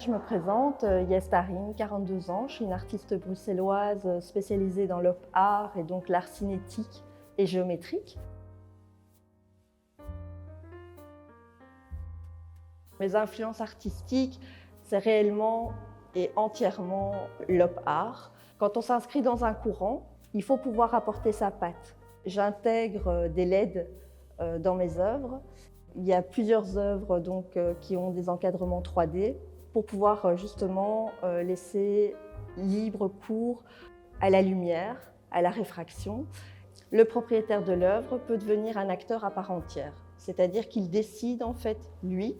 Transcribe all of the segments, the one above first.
Je me présente, Yestarim, 42 ans. Je suis une artiste bruxelloise spécialisée dans l'op art et donc l'art cinétique et géométrique. Mes influences artistiques, c'est réellement et entièrement l'op art. Quand on s'inscrit dans un courant, il faut pouvoir apporter sa patte. J'intègre des LED dans mes œuvres. Il y a plusieurs œuvres qui ont des encadrements 3D pour pouvoir justement laisser libre cours à la lumière, à la réfraction. Le propriétaire de l'œuvre peut devenir un acteur à part entière, c'est-à-dire qu'il décide en fait, lui,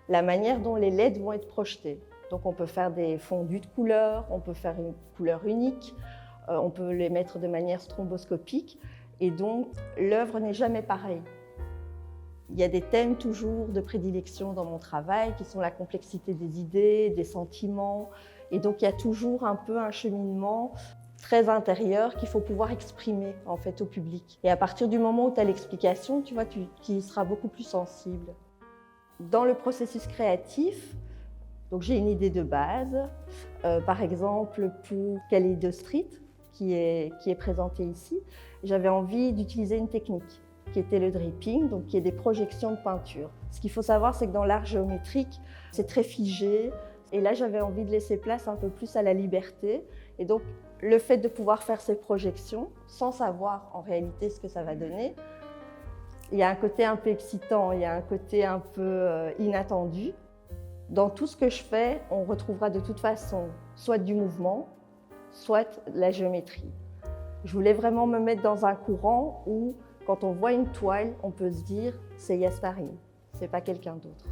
la manière dont les LED vont être projetés. Donc on peut faire des fondus de couleurs, on peut faire une couleur unique, on peut les mettre de manière stromboscopique et donc l'œuvre n'est jamais pareille. Il y a des thèmes toujours de prédilection dans mon travail qui sont la complexité des idées, des sentiments et donc il y a toujours un peu un cheminement très intérieur qu'il faut pouvoir exprimer en fait au public. Et à partir du moment où tu as l'explication, tu vois, tu y seras beaucoup plus sensible. Dans le processus créatif, donc j'ai une idée de base, par exemple pour Kaleido Street, qui est présentée ici, j'avais envie d'utiliser une technique qui était le dripping, donc qui est des projections de peinture. Ce qu'il faut savoir, c'est que dans l'art géométrique, c'est très figé, et là j'avais envie de laisser place un peu plus à la liberté, et donc le fait de pouvoir faire ces projections, sans savoir en réalité ce que ça va donner, il y a un côté un peu excitant, il y a un côté un peu inattendu. Dans tout ce que je fais, on retrouvera de toute façon soit du mouvement, soit de la géométrie. Je voulais vraiment me mettre dans un courant où, quand on voit une toile, on peut se dire « c'est Yestarim », c'est pas quelqu'un d'autre.